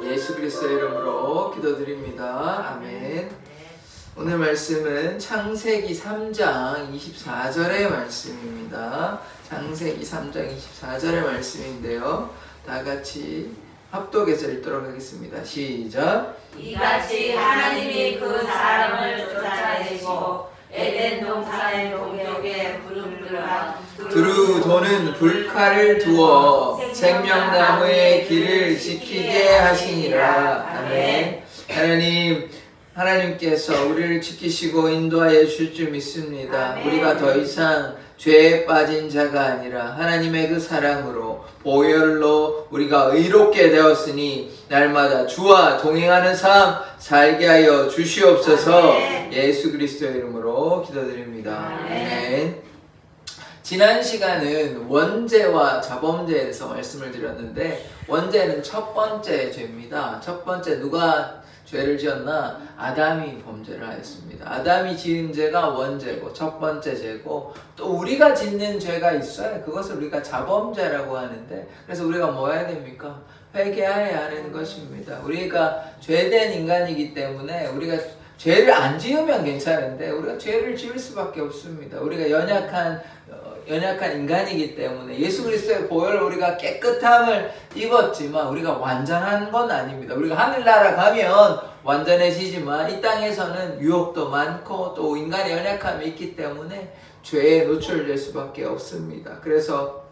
예수 그리스도의 이름으로 기도드립니다. 아멘. 오늘 말씀은 창세기 3장 24절의 말씀입니다. 창세기 3장 24절의 말씀인데요. 다 같이 합독해서 읽도록 하겠습니다. 시작. 이같이 하나님이 그 사람을 쫓아내시고 에덴 동산의 동쪽에 부름들과 두루 도는 불칼을 두어 생명나무의 길을 지키게 하시니라. 아멘. 하나님께서 우리를 지키시고 인도하여 주실 줄 믿습니다. 아멘. 우리가 더 이상 죄에 빠진 자가 아니라 하나님의 그 사랑으로 보혈로 우리가 의롭게 되었으니 날마다 주와 동행하는 삶 살게 하여 주시옵소서. 아멘. 예수 그리스도의 이름으로 기도드립니다. 아멘. 아멘. 지난 시간은 원죄와 자범죄에 대해서 말씀을 드렸는데, 원죄는 첫 번째 죄입니다. 첫 번째, 누가 죄를 지었나? 아담이 범죄를 하였습니다. 아담이 지은 죄가 원죄고 첫 번째 죄고, 또 우리가 짓는 죄가 있어요. 그것을 우리가 자범죄라고 하는데, 그래서 우리가 뭐 해야 됩니까? 회개해야 하는 것입니다. 우리가 죄된 인간이기 때문에 우리가 죄를 안 지으면 괜찮은데 우리가 죄를 지을 수밖에 없습니다. 우리가 연약한 인간이기 때문에 예수 그리스도의 보혈로 우리가 깨끗함을 입었지만 우리가 완전한 건 아닙니다. 우리가 하늘나라 가면 완전해지지만 이 땅에서는 유혹도 많고 또 인간의 연약함이 있기 때문에 죄에 노출될 수밖에 없습니다. 그래서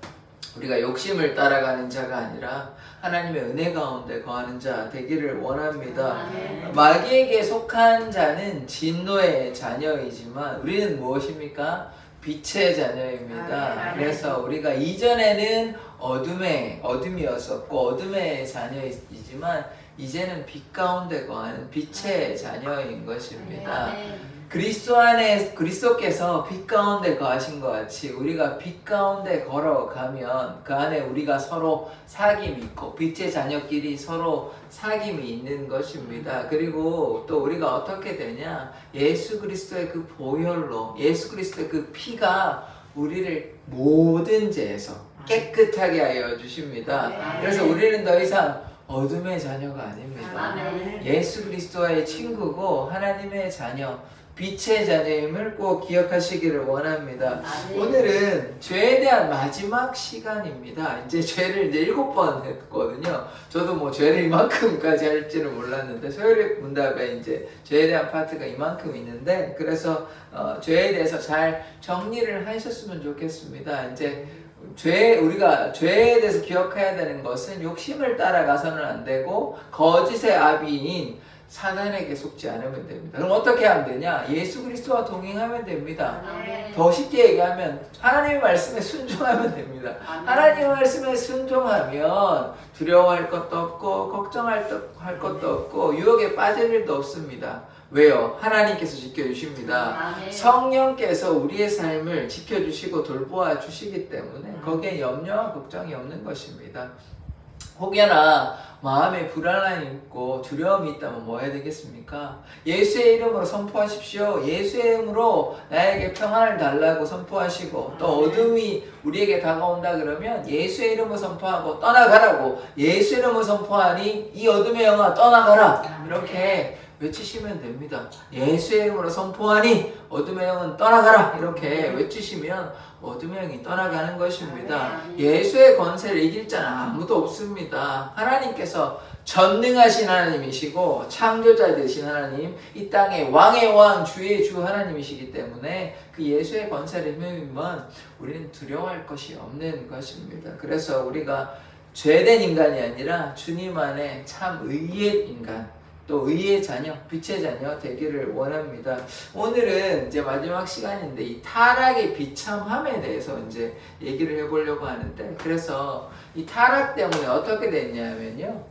우리가 욕심을 따라가는 자가 아니라 하나님의 은혜 가운데 거하는 자 되기를 원합니다. 아멘. 마귀에게 속한 자는 진노의 자녀이지만 우리는 무엇입니까? 빛의 자녀입니다. 아멘. 그래서 우리가 이전에는 어둠이었었고 어둠의 자녀이지만 이제는 빛 가운데 거하는 빛의 자녀인 것입니다. 아멘. 그리스도께서 빛 가운데 거하신 것 같이 우리가 빛 가운데 걸어가면 그 안에 우리가 서로 사귐이 있고 빛의 자녀끼리 서로 사귐이 있는 것입니다. 그리고 또 우리가 어떻게 되냐? 예수 그리스도의 그 보혈로, 예수 그리스도의 그 피가 우리를 모든 죄에서 깨끗하게 하여 주십니다. 그래서 우리는 더 이상 어둠의 자녀가 아닙니다. 아멘. 예수 그리스도와의 친구고 하나님의 자녀, 빛의 자녀임을 꼭 기억하시기를 원합니다. 아멘. 오늘은 죄에 대한 마지막 시간입니다. 이제 죄를 이제 7번 했거든요. 저도 뭐 죄를 이만큼까지 할지는 몰랐는데 소요리 문답에 이제 죄에 대한 파트가 이만큼 있는데, 그래서 죄에 대해서 잘 정리를 하셨으면 좋겠습니다. 이제 우리가 죄에 대해서 기억해야 되는 것은 욕심을 따라가서는 안 되고 거짓의 아비인 사단에게 속지 않으면 됩니다. 그럼 어떻게 하면 되냐? 예수 그리스도와 동행하면 됩니다. 아멘. 더 쉽게 얘기하면 하나님의 말씀에 순종하면 됩니다. 아멘. 하나님의 말씀에 순종하면 두려워할 것도 없고 걱정할 것도 없고 유혹에 빠질 일도 없습니다. 왜요? 하나님께서 지켜주십니다. 아멘. 성령께서 우리의 삶을 지켜주시고 돌보아 주시기 때문에 거기에 염려와 걱정이 없는 것입니다. 혹여나 마음에 불안함이 있고 두려움이 있다면 뭐 해야 되겠습니까? 예수의 이름으로 선포하십시오. 예수의 이름으로 나에게 평안을 달라고 선포하시고, 또 어둠이 우리에게 다가온다 그러면 예수의 이름으로 선포하고 떠나가라고, 예수의 이름으로 선포하니 이 어둠의 영아 떠나가라, 이렇게 외치시면 됩니다. 예수의 이름으로 선포하니 어둠의 영은 떠나가라, 이렇게 외치시면 어둠의 영이 떠나가는 것입니다. 예수의 권세를 이길 자는 아무도 없습니다. 하나님께서 전능하신 하나님이시고 창조자 되신 하나님, 이 땅의 왕의 왕, 주의 주 하나님이시기 때문에 그 예수의 권세를 힘입으면 우리는 두려워할 것이 없는 것입니다. 그래서 우리가 죄된 인간이 아니라 주님 안에 참 의의 인간, 또 의의 자녀, 빛의 자녀 되기를 원합니다. 오늘은 이제 마지막 시간인데 이 타락의 비참함에 대해서 이제 얘기를 해보려고 하는데, 그래서 이 타락 때문에 어떻게 됐냐면요,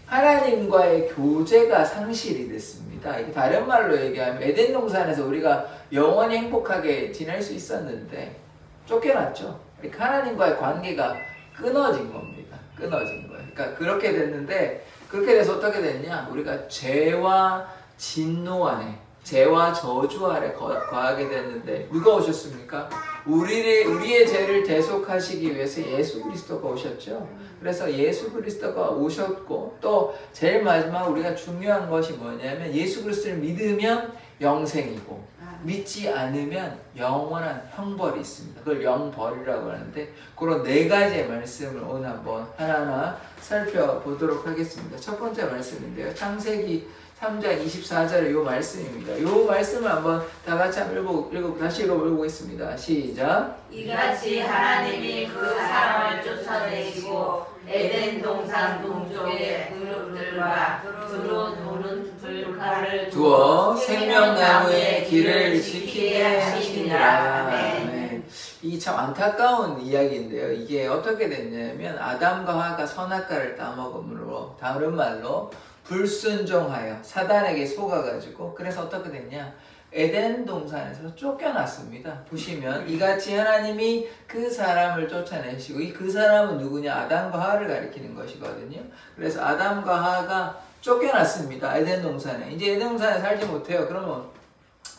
하나님과의 교제가 상실이 됐습니다. 이게 다른 말로 얘기하면 에덴 동산에서 우리가 영원히 행복하게 지낼 수 있었는데 쫓겨났죠. 그러니까 하나님과의 관계가 끊어진 겁니다. 끊어진 거예요. 그러니까 그렇게 됐는데, 그렇게 돼서 어떻게 됐냐? 우리가 죄와 진노 안에, 죄와 저주 아래 거하게 됐는데 누가 오셨습니까? 우리의 죄를 대속하시기 위해서 예수 그리스도가 오셨죠. 그래서 예수 그리스도가 오셨고 또 제일 마지막 우리가 중요한 것이 뭐냐면 예수 그리스도를 믿으면 영생이고 믿지 않으면 영원한 형벌이 있습니다. 그걸 영벌이라고 하는데 그런 네 가지의 말씀을 오늘 한번 하나하나 살펴보도록 하겠습니다. 첫 번째 말씀인데요. 창세기 3장 24절의 이 말씀입니다. 이 말씀을 한번 다 같이 한번 다시 읽어보겠습니다. 시작. 이같이 하나님이 그 사람을 쫓아내시고 에덴 동산 동쪽의 그룹들과 두루 노는 불칼을 두어 생명나무의 길을 지키게 하시니라. 아멘. 이 참 안타까운 이야기인데요. 이게 어떻게 됐냐면 아담과 하와가 선악과를 따먹음으로 다른 말로 불순종하여 사단에게 속아가지고 그래서 어떻게 됐냐? 에덴 동산에서 쫓겨났습니다. 보시면 이같이 하나님이 그 사람을 쫓아내시고 이 그 사람은 누구냐? 아담과 하와를 가리키는 것이거든요. 그래서 아담과 하와가 쫓겨났습니다. 에덴 동산에. 이제 에덴 동산에 살지 못해요. 그러면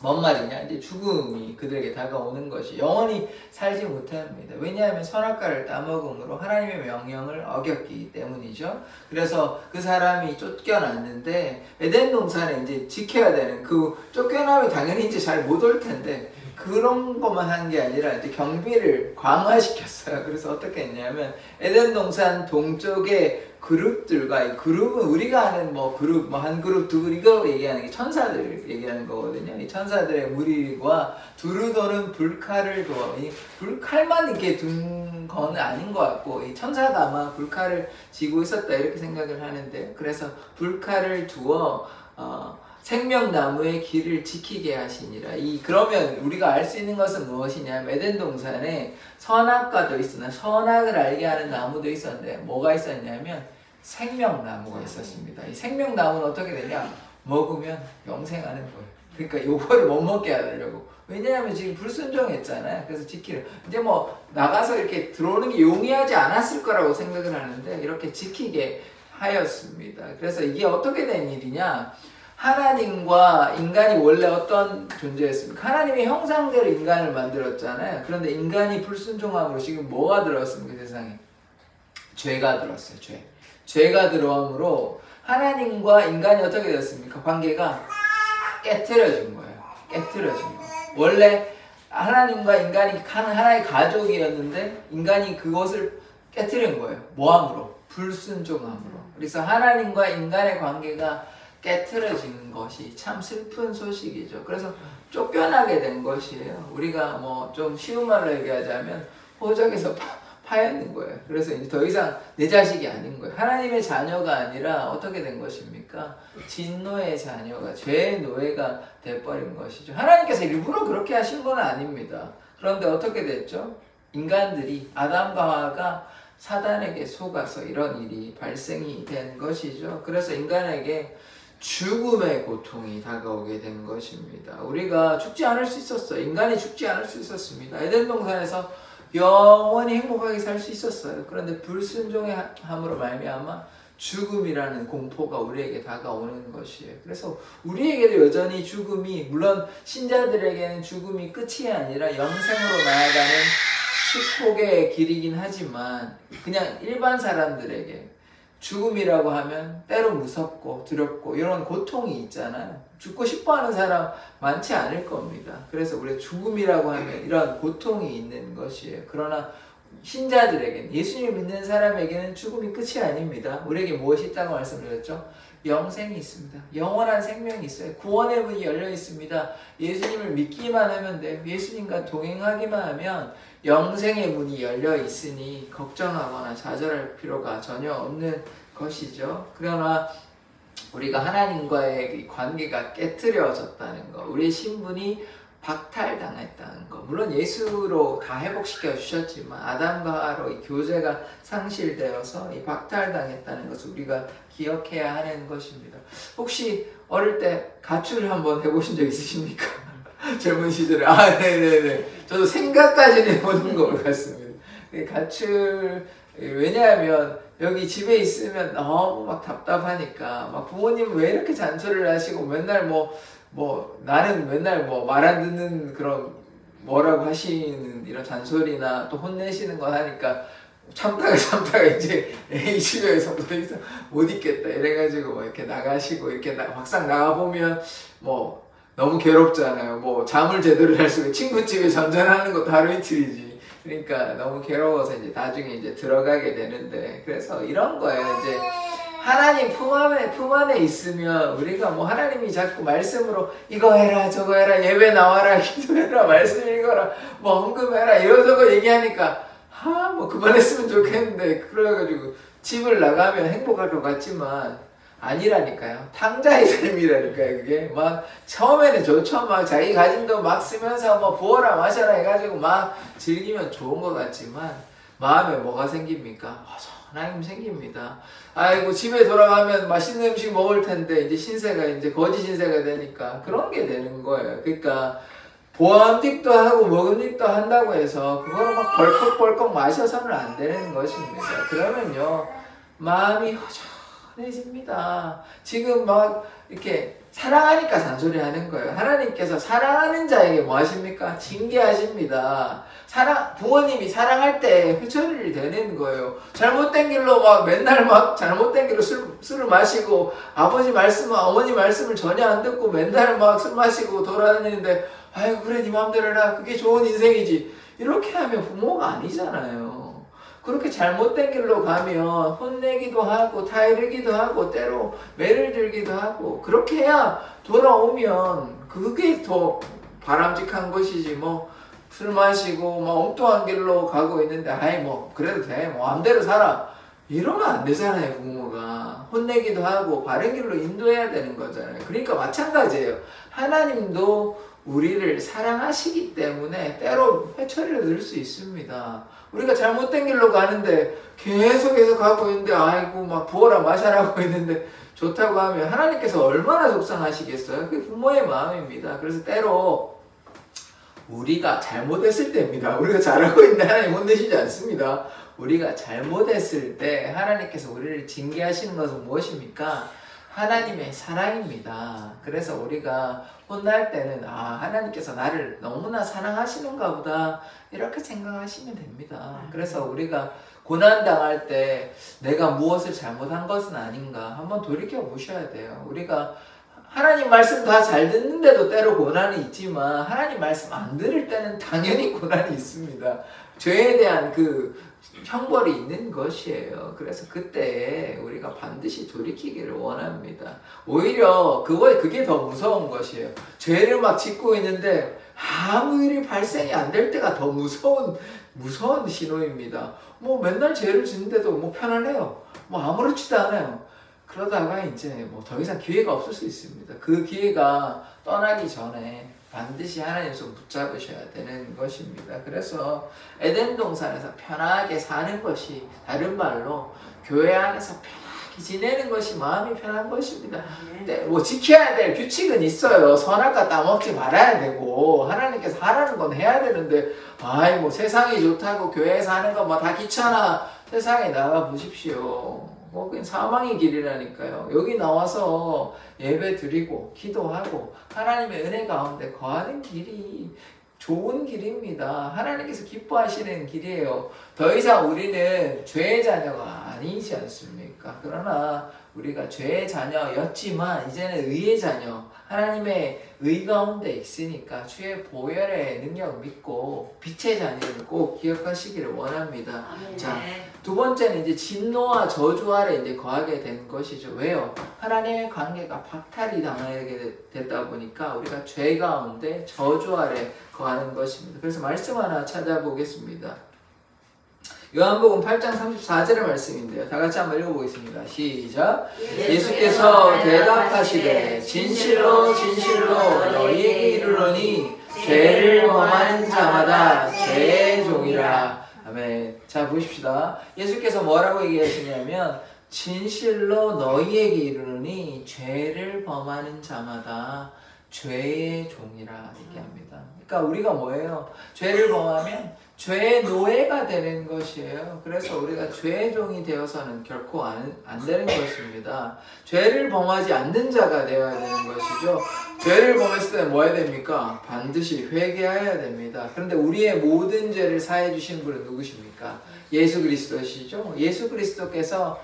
뭔 말이냐? 이제 죽음이 그들에게 다가오는 것이 영원히 살지 못합니다. 왜냐하면 선악과를 따먹음으로 하나님의 명령을 어겼기 때문이죠. 그래서 그 사람이 쫓겨났는데 에덴 동산에 이제 지켜야 되는 그 쫓겨나면 당연히 이제 잘 못 올 텐데 그런 것만 한 게 아니라 이제 경비를 강화시켰어요. 그래서 어떻게 했냐면 에덴 동산 동쪽에 그룹들과 이 그룹은 우리가 아는 뭐 그룹 뭐 한 그룹 두 그룹 이거 얘기하는 게 천사들을 얘기하는 거거든요. 이 천사들의 무리와 두루 도는 불칼을 두어 이 불칼만 이렇게 둔 건 아닌 것 같고 이 천사가 아마 불칼을 쥐고 있었다 이렇게 생각을 하는데 그래서 불칼을 두어 생명나무의 길을 지키게 하시니라. 그러면 우리가 알 수 있는 것은 무엇이냐면 에덴 동산에 선악과도 있으나 선악을 알게 하는 나무도 있었는데 뭐가 있었냐면 생명나무가 있었습니다. 이 생명나무는 어떻게 되냐? 먹으면 영생하는 거예요. 그러니까 요거를 못 먹게 하려고. 왜냐하면 지금 불순종했잖아요. 그래서 지키려. 이제 뭐 나가서 이렇게 들어오는 게 용이하지 않았을 거라고 생각을 하는데 이렇게 지키게 하였습니다. 그래서 이게 어떻게 된 일이냐? 하나님과 인간이 원래 어떤 존재였습니까? 하나님의 형상대로 인간을 만들었잖아요. 그런데 인간이 불순종함으로 지금 뭐가 들어왔습니까? 세상에? 죄가 들어왔어요. 죄가 들어옴으로 하나님과 인간이 어떻게 되었습니까? 관계가 깨트려진 거예요. 깨트려진 거예요. 원래 하나님과 인간이 하나의 가족이었는데 인간이 그것을 깨트린 거예요. 뭐함으로? 불순종함으로. 그래서 하나님과 인간의 관계가 깨트려지는 것이 참 슬픈 소식이죠. 그래서 쫓겨나게 된 것이에요. 우리가 뭐 좀 쉬운 말로 얘기하자면 호적에서 파였는 거예요. 그래서 이제 더 이상 내 자식이 아닌 거예요. 하나님의 자녀가 아니라 어떻게 된 것입니까? 진노의 자녀가 죄의 노예가 돼버린 것이죠. 하나님께서 일부러 그렇게 하신 건 아닙니다. 그런데 어떻게 됐죠? 인간들이 아담과 하와가 사단에게 속아서 이런 일이 발생이 된 것이죠. 그래서 인간에게 죽음의 고통이 다가오게 된 것입니다. 우리가 죽지 않을 수 있었어요. 인간이 죽지 않을 수 있었습니다. 에덴 동산에서 영원히 행복하게 살 수 있었어요. 그런데 불순종의 함으로 말미암아 죽음이라는 공포가 우리에게 다가오는 것이에요. 그래서 우리에게도 여전히 죽음이, 물론 신자들에게는 죽음이 끝이 아니라 영생으로 나아가는 축복의 길이긴 하지만 그냥 일반 사람들에게 죽음이라고 하면 때로 무섭고 두렵고 이런 고통이 있잖아요. 죽고 싶어하는 사람 많지 않을 겁니다. 그래서 우리 죽음이라고 하면 이런 고통이 있는 것이에요. 그러나 신자들에게는, 예수님을 믿는 사람에게는 죽음이 끝이 아닙니다. 우리에게 무엇이 있다고 말씀드렸죠? 영생이 있습니다. 영원한 생명이 있어요. 구원의 문이 열려 있습니다. 예수님을 믿기만 하면 돼요. 예수님과 동행하기만 하면 영생의 문이 열려 있으니 걱정하거나 좌절할 필요가 전혀 없는 것이죠. 그러나 우리가 하나님과의 관계가 깨트려졌다는 것, 우리의 신분이 박탈당했다는 것, 물론 예수로 다 회복시켜 주셨지만 아담과 하와로 이 교제가 상실되어서 이 박탈당했다는 것을 우리가 기억해야 하는 것입니다. 혹시 어릴 때 가출 한번 해보신 적 있으십니까? 젊은 시절에. 네네네. 저도 생각까지는 해보는 것 같습니다. 가출, 왜냐하면 여기 집에 있으면 너무 막 답답하니까 막 부모님은 왜 이렇게 잔소리를 하시고 맨날 나는 맨날 말 안 듣는 그런 뭐라고 하시는 이런 잔소리나 또 혼내시는 거 하니까 참다가 이제 이 집에서 더 이상 못 있겠다 이래가지고 뭐 이렇게 나가시고 이렇게 막상 나가보면 뭐 너무 괴롭잖아요. 뭐 잠을 제대로 잘 수가 친구집에 전전하는 것도 하루 이틀이지. 그러니까 너무 괴로워서 이제 나중에 이제 들어가게 되는데, 그래서 이런 거예요. 이제 하나님 품 안에 있으면 우리가 뭐 하나님이 자꾸 말씀으로 이거 해라 저거 해라 예배 나와라 기도해라 말씀 읽어라 뭐 헌금해라 이러저러 얘기하니까 뭐 그만했으면 좋겠는데, 그래가지고 집을 나가면 행복할 것 같지만 아니라니까요. 탕자의 삶이라니까요. 그게 막 처음에는 좋죠. 막 자기 가진 돈 막 쓰면서 뭐 부어라 마셔라 해가지고 막 즐기면 좋은 것 같지만 마음에 뭐가 생깁니까? 하나님 생깁니다. 아이고 집에 돌아가면 맛있는 음식 먹을 텐데 이제 신세가 이제 거짓 신세가 되니까 그런 게 되는 거예요. 그러니까 보암직도 하고 먹음직도 한다고 해서 그거를 막 벌컥벌컥 마셔서는 안 되는 것입니다. 그러면요 마음이 허전해집니다. 지금 막 이렇게 사랑하니까 잔소리 하는 거예요. 하나님께서 사랑하는 자에게 뭐 하십니까? 징계하십니다. 부모님이 사랑할 때 회초리를 대는 거예요. 잘못된 길로 막 맨날 막 잘못된 길로 술을 마시고 어머니 말씀을 전혀 안 듣고 맨날 막 술 마시고 돌아다니는데 아이고 그래 네 맘대로 해라 그게 좋은 인생이지 이렇게 하면 부모가 아니잖아요. 그렇게 잘못된 길로 가면 혼내기도 하고 타이르기도 하고 때로 매를 들기도 하고 그렇게 해야 돌아오면 그게 더 바람직한 것이지 뭐 술 마시고 막 엉뚱한 길로 가고 있는데 아이 뭐 그래도 돼 뭐 맘대로 살아 이러면 안 되잖아요. 부모가 혼내기도 하고 바른 길로 인도해야 되는 거잖아요. 그러니까 마찬가지예요. 하나님도 우리를 사랑하시기 때문에 때로 회초리를 들 수 있습니다. 우리가 잘못된 길로 가는데 계속 가고 있는데 아이고 막 부어라 마셔라고 있는데 좋다고 하면 하나님께서 얼마나 속상하시겠어요? 그게 부모의 마음입니다. 그래서 때로 우리가 잘못했을 때입니다. 우리가 잘하고 있는데 하나님 혼내시지 않습니다. 우리가 잘못했을 때 하나님께서 우리를 징계하시는 것은 무엇입니까? 하나님의 사랑입니다. 그래서 우리가 혼날 때는 하나님께서 나를 너무나 사랑하시는가 보다 이렇게 생각하시면 됩니다. 그래서 우리가 고난당할 때 내가 무엇을 잘못한 것은 아닌가 한번 돌이켜 보셔야 돼요. 우리가 하나님 말씀 다 잘 듣는데도 때로 고난이 있지만 하나님 말씀 안 들을 때는 당연히 고난이 있습니다. 죄에 대한 그 형벌이 있는 것이에요. 그래서 그때 우리가 반드시 돌이키기를 원합니다. 오히려 그게 더 무서운 것이에요. 죄를 막 짓고 있는데 아무 일이 발생이 안 될 때가 더 무서운 신호입니다. 뭐 맨날 죄를 짓는데도 뭐 편안해요. 뭐 아무렇지도 않아요. 그러다가 이제 뭐 더 이상 기회가 없을 수 있습니다. 그 기회가 떠나기 전에 반드시 하나님 손 붙잡으셔야 되는 것입니다. 그래서 에덴 동산에서 편하게 사는 것이 다른 말로 교회 안에서 편하게 지내는 것이 마음이 편한 것입니다. 네, 뭐 지켜야 될 규칙은 있어요. 선악과 따먹지 말아야 되고 하나님께서 하라는 건 해야 되는데 뭐 세상이 좋다고 교회에서 하는 건 뭐 다 귀찮아. 세상에 나가 보십시오. 그냥 사망의 길이라니까요. 여기 나와서 예배 드리고 기도하고 하나님의 은혜 가운데 거하는 길이 좋은 길입니다. 하나님께서 기뻐하시는 길이에요. 더 이상 우리는 죄의 자녀가 아니지 않습니까? 그러나 우리가 죄의 자녀였지만 이제는 의의 자녀, 하나님의 의 가운데 있으니까 주의 보혈의 능력 믿고 빛의 자녀를 꼭 기억하시기를 원합니다. 자, 두 번째는 이제 진노와 저주 아래 이제 거하게 된 것이죠. 왜요? 하나님의 관계가 박탈이 당하게 됐다 보니까 우리가 죄 가운데 저주 아래 거하는 것입니다. 그래서 말씀 하나 찾아보겠습니다. 요한복음 8장 34절의 말씀인데요. 다 같이 한번 읽어보겠습니다. 시작. 예수께서 대답하시되 진실로 진실로 너희에게 이르노니 죄를 범하는 자마다 죄의 종이라. 아멘. 자 보십시다. 예수께서 뭐라고 얘기하시냐면 진실로 너희에게 이르노니 죄를 범하는 자마다 죄의 종이라 얘기합니다. 그러니까 우리가 뭐예요? 죄를 범하면 죄의 노예가 되는 것이에요. 그래서 우리가 죄의 종이 되어서는 결코 안 되는 것입니다. 죄를 범하지 않는 자가 되어야 되는 것이죠. 죄를 범했을 때 뭐 해야 됩니까? 반드시 회개해야 됩니다. 그런데 우리의 모든 죄를 사해 주신 분은 누구십니까? 예수 그리스도시죠. 예수 그리스도께서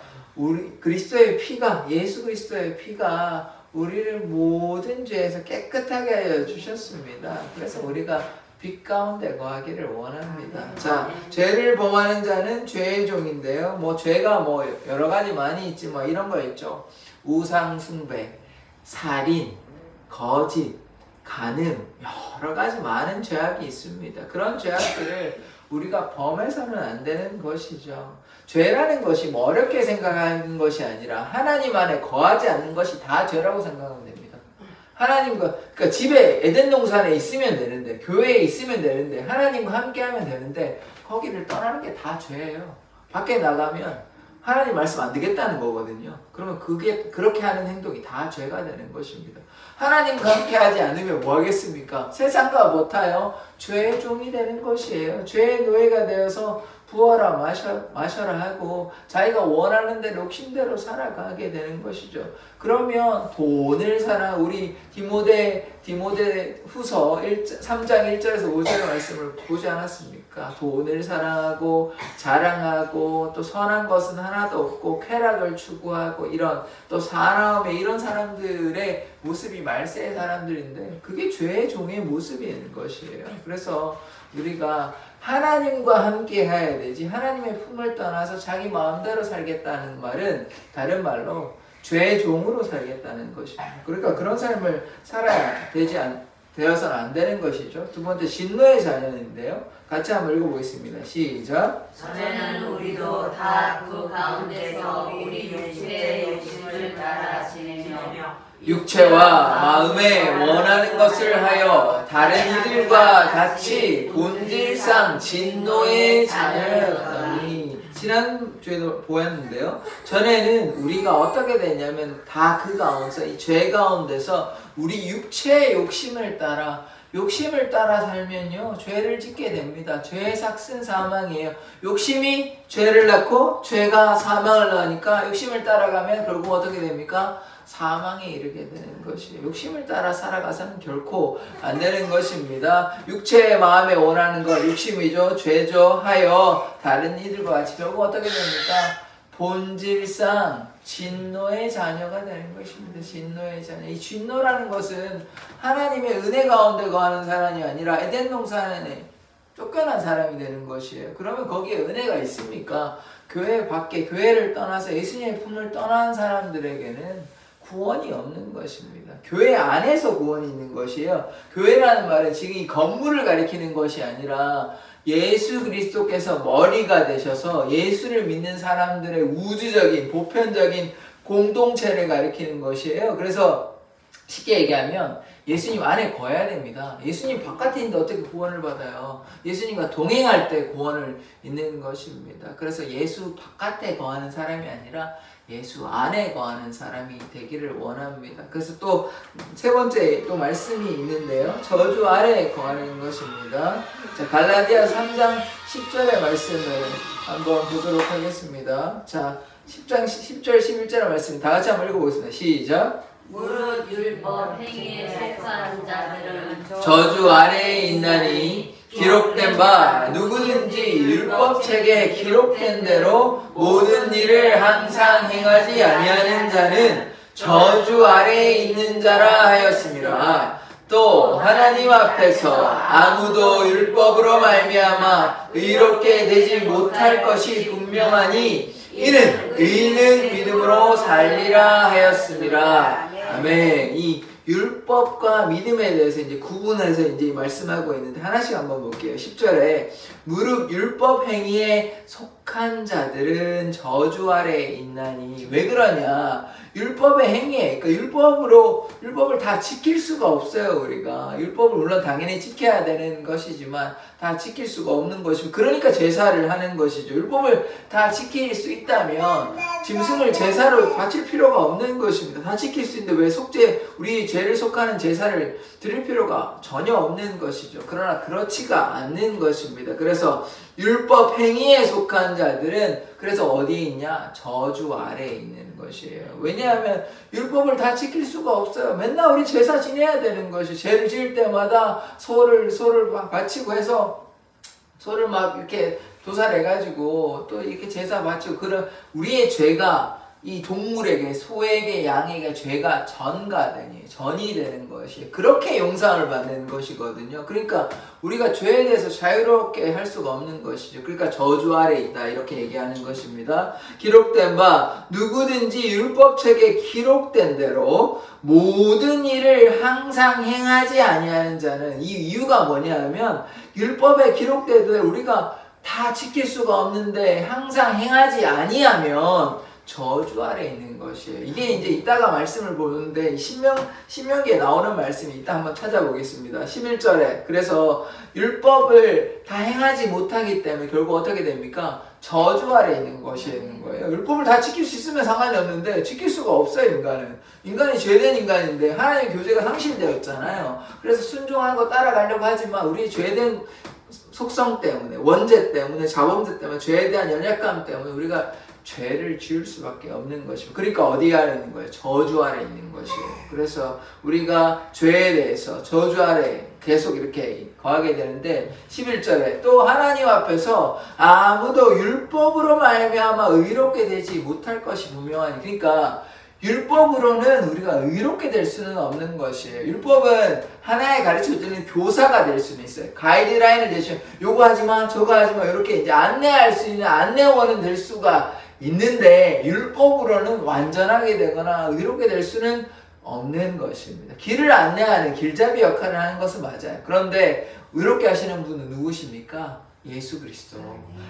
예수 그리스도의 피가 우리를 모든 죄에서 깨끗하게 하여 주셨습니다. 그래서 우리가 빛 가운데 거하기를 원합니다. 자, 죄를 범하는 자는 죄의 종인데요. 뭐 죄가 뭐 여러 가지 많이 있지 뭐 이런 거 있죠. 우상 숭배, 살인, 거짓, 간음, 여러 가지 많은 죄악이 있습니다. 그런 죄악들을 우리가 범해서는 안 되는 것이죠. 죄라는 것이 뭐 어렵게 생각하는 것이 아니라 하나님 안에 거하지 않는 것이 다 죄라고 생각하면 됩니다. 하나님과, 그러니까 집에 에덴 동산에 있으면 되는데, 교회에 있으면 되는데, 하나님과 함께 하면 되는데, 거기를 떠나는 게 다 죄예요. 밖에 나가면 하나님 말씀 안 듣겠다는 거거든요. 그러면 그렇게 하는 행동이 다 죄가 되는 것입니다. 하나님과 함께 하지 않으면 뭐 하겠습니까? 세상과 못하여 죄의 종이 되는 것이에요. 죄의 노예가 되어서 부어라 마셔라 하고 자기가 원하는 대로 욕심대로 살아가게 되는 것이죠. 그러면 돈을 우리 디모데 후서 3장 1절에서 5절의 말씀을 보지 않았습니까? 돈을 사랑하고 자랑하고 또 선한 것은 하나도 없고 쾌락을 추구하고 이런 또 사나움에 이런 사람들의 모습이 말세의 사람들인데 그게 죄의 종의 모습인 것이에요. 그래서 우리가 하나님과 함께 해야 되지 하나님의 품을 떠나서 자기 마음대로 살겠다는 말은 다른 말로 죄의 종으로 살겠다는 것입니다. 그러니까 그런 삶을 살아야 되어서는 안 되는 것이죠. 두 번째 진노의 자녀인데요. 같이 한번 읽어보겠습니다. 시작. 전에는 우리도 다 그 가운데서 우리 육체의 욕심을 따라 지내며 육체와 마음에 원하는 것을 하여 다른 이들과 같이 본질상 진노의 자녀였더니 지난주에도 보았는데요. 전에는 우리가 어떻게 되냐면 다 그 가운데서 이 죄 가운데서 우리 육체의 욕심을 따라 살면요 죄를 짓게 됩니다. 죄의 삭은 사망이에요. 욕심이 죄를 낳고 죄가 사망을 낳으니까 욕심을 따라가면 결국 어떻게 됩니까? 사망에 이르게 되는 것이에요. 욕심을 따라 살아가서는 결코 안 되는 것입니다. 육체의 마음에 원하는 것 욕심이죠. 죄죠. 하여 다른 이들과 같이 결국 어떻게 됩니까? 본질상 진노의 자녀가 되는 것입니다. 진노의 자녀. 이 진노라는 것은 하나님의 은혜 가운데 거하는 사람이 아니라 에덴 동산에 쫓겨난 사람이 되는 것이에요. 그러면 거기에 은혜가 있습니까? 교회 밖에 교회를 떠나서 예수님의 품을 떠난 사람들에게는 구원이 없는 것입니다. 교회 안에서 구원이 있는 것이에요. 교회라는 말은 지금 이 건물을 가리키는 것이 아니라 예수 그리스도께서 머리가 되셔서 예수를 믿는 사람들의 우주적인 보편적인 공동체를 가리키는 것이에요. 그래서 쉽게 얘기하면 예수님 안에 거해야 됩니다. 예수님 바깥에 있는데 어떻게 구원을 받아요? 예수님과 동행할 때 구원을 있는 것입니다. 그래서 예수 바깥에 거하는 사람이 아니라 예수 안에 거하는 사람이 되기를 원합니다. 그래서 또 세 번째 또 말씀이 있는데요. 저주 아래에 거하는 것입니다. 자, 갈라디아 3장 10절의 말씀을 한번 보도록 하겠습니다. 자, 10장 10절 11절의 말씀 다 같이 한번 읽어보겠습니다. 시작. 무릇 율법 행위에 속한 자들은 저주 아래에 있나니 기록된 바 누구든지 율법책에 기록된 대로 모든 일을 항상 행하지 아니하는 자는 저주 아래에 있는 자라 하였습니다. 또 하나님 앞에서 아무도 율법으로 말미암아 의롭게 되지 못할 것이 분명하니 이는 의인은 믿음으로 살리라 하였습니다. 아멘. 이 율법과 믿음에 대해서 이제 구분해서 이제 말씀하고 있는데 하나씩 한번 볼게요. 10절에 무릇 율법 행위에 속한 자들은 저주 아래에 있나니 왜 그러냐? 율법의 행위에, 그러니까 율법을 다 지킬 수가 없어요, 우리가. 율법을 물론 당연히 지켜야 되는 것이지만 다 지킬 수가 없는 것이고, 그러니까 제사를 하는 것이죠. 율법을 다 지킬 수 있다면 짐승을 제사로 바칠 필요가 없는 것입니다. 다 지킬 수 있는데 왜 우리 죄를 속하는 제사를 드릴 필요가 전혀 없는 것이죠. 그러나 그렇지가 않는 것입니다. 그래서 율법 행위에 속한 자들은 그래서 어디에 있냐? 저주 아래에 있는 것이에요. 왜냐하면 율법을 다 지킬 수가 없어요. 맨날 우리 제사 지내야 되는 것이, 죄를 지을 때마다 소를 막 바치고 해서 소를 막 이렇게 도살해가지고 또 이렇게 제사 바치고, 그런 우리의 죄가 이 동물에게, 소에게, 양에게 죄가 전이 되는 것이, 그렇게 용서를 받는 것이거든요. 그러니까 우리가 죄에 대해서 자유롭게 할 수가 없는 것이죠. 그러니까 저주 아래 있다, 이렇게 얘기하는 것입니다. 기록된 바 누구든지 율법책에 기록된 대로 모든 일을 항상 행하지 아니하는 자는, 이 이유가 뭐냐면 율법에 기록된 대로 우리가 다 지킬 수가 없는데 항상 행하지 아니하면 저주 아래 있는 것이에요. 이게 이제 이따가 말씀을 보는데 신명기에 나오는 말씀이 이따 한번 찾아보겠습니다. 11절에 그래서 율법을 다 행하지 못하기 때문에 결국 어떻게 됩니까? 저주 아래 있는 것이는 거예요. 율법을 다 지킬 수 있으면 상관이 없는데 지킬 수가 없어요, 인간은. 인간이 죄된 인간인데 하나님의 교제가 상실되었잖아요. 그래서 순종하고 따라가려고 하지만 우리 죄된 속성 때문에, 원죄 때문에, 자범죄 때문에, 죄에 대한 연약감 때문에 우리가 죄를 지을 수밖에 없는 것이고, 그러니까 어디 아래 있는 거예요? 저주 아래 있는 것이에요. 그래서 우리가 죄에 대해서 저주 아래 계속 이렇게 거하게 되는데, 11절에 또 하나님 앞에서 아무도 율법으로 말미암아 의롭게 되지 못할 것이 분명하니, 그러니까 율법으로는 우리가 의롭게 될 수는 없는 것이에요. 율법은 하나의 가르쳐주는 교사가 될 수는 있어요. 가이드라인을 대신 요거 하지마 저거 하지마 이렇게 이제 안내할 수 있는 안내원은 될 수가 있는데, 율법으로는 완전하게 되거나 의롭게 될 수는 없는 것입니다. 길을 안내하는 길잡이 역할을 하는 것은 맞아요. 그런데 의롭게 하시는 분은 누구십니까? 예수 그리스도.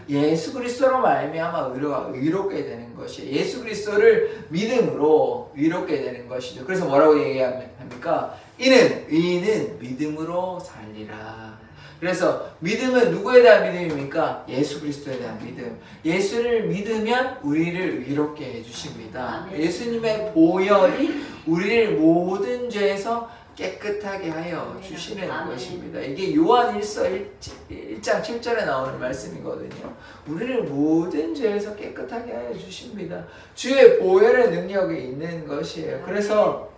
예수 그리스도로 말미암아 의롭게 되는 것이에요. 예수 그리스도를 믿음으로 의롭게 되는 것이죠. 그래서 뭐라고 얘기합니까? 의인은 믿음으로 살리라. 그래서 믿음은 누구에 대한 믿음입니까? 예수 그리스도에 대한 믿음. 예수를 믿으면 우리를 의롭게 해주십니다. 예수님의 보혈이 우리를 모든 죄에서 깨끗하게 하여 주시는 것입니다. 이게 요한 1장 7절에 나오는 말씀이거든요. 우리를 모든 죄에서 깨끗하게 하여 주십니다. 주의 보혈의 능력이 있는 것이에요. 그래서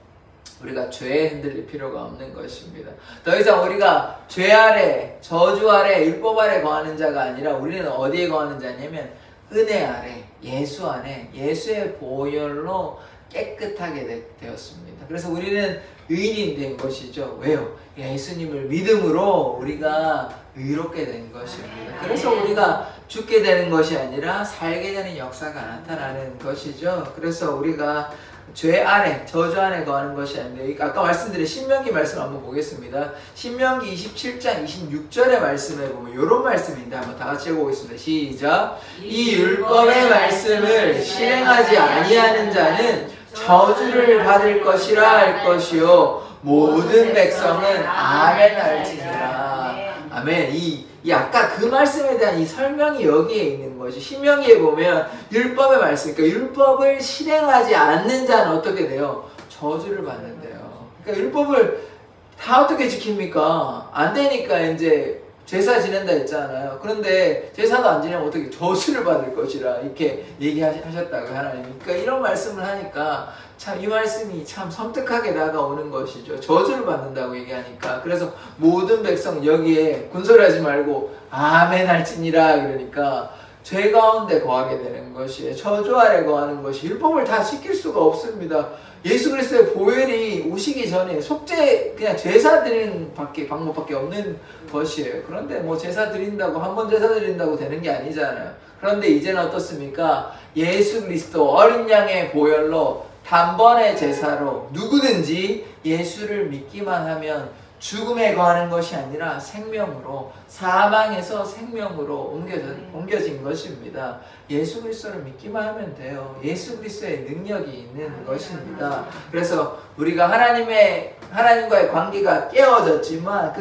우리가 죄에 흔들릴 필요가 없는 것입니다. 더 이상 우리가 죄 아래, 저주 아래, 율법 아래 거하는 자가 아니라 우리는 어디에 거하는 자냐면 은혜 아래, 예수 안에, 예수의 보혈로 깨끗하게 되었습니다. 그래서 우리는 의인이 된 것이죠. 왜요? 예수님을 믿음으로 우리가 의롭게 된 것입니다. 그래서 우리가 죽게 되는 것이 아니라 살게 되는 역사가 나타나는 것이죠. 그래서 우리가 죄 아래, 저주 안에 거하는 것이 아닌데, 아까 말씀드린 신명기 말씀 한번 보겠습니다. 신명기 27장 26절의 말씀에 보면 이런 말씀인데 한번 다 같이 읽어보겠습니다. 시작! 이 율법의 말씀을 실행하지 아니하는 자는 저주를 받을 것이라 할 것이요 모든 백성은 아멘 할지니라. 아멘. 이 아까 그 말씀에 대한 이 설명이 여기에 있는 것이, 신명기에 보면 율법의 말씀, 그러니까 율법을 실행하지 않는 자는 어떻게 돼요? 저주를 받는데요. 그러니까 율법을 다 어떻게 지킵니까? 안 되니까 이제 제사 지낸다 했잖아요. 그런데 제사도 안 지내면 어떻게 저주를 받을 것이라 이렇게 얘기하셨다고요, 하나님. 그러니까 이런 말씀을 하니까 참 이 말씀이 참 섬뜩하게 다가오는 것이죠. 저주를 받는다고 얘기하니까. 그래서 모든 백성 여기에 군소리하지 말고 아멘 할지니라 그러니까 죄 가운데 거하게 되는 것이에요. 저주 아래 거하는 것이, 율법을 다 지킬 수가 없습니다. 예수 그리스도의 보혈이 오시기 전에 그냥 제사 드리는 방법밖에 없는 것이에요. 그런데 뭐 제사 드린다고, 한 번 제사 드린다고 되는 게 아니잖아요. 그런데 이제는 어떻습니까? 예수 그리스도 어린 양의 보혈로 단번의 제사로 누구든지 예수를 믿기만 하면 죽음에 거하는 것이 아니라 생명으로, 사망에서 생명으로 옮겨진 것입니다. 예수 그리스도를 믿기만 하면 돼요. 예수 그리스도의 능력이 있는 것입니다. 그래서 우리가 하나님과의 관계가 깨어졌지만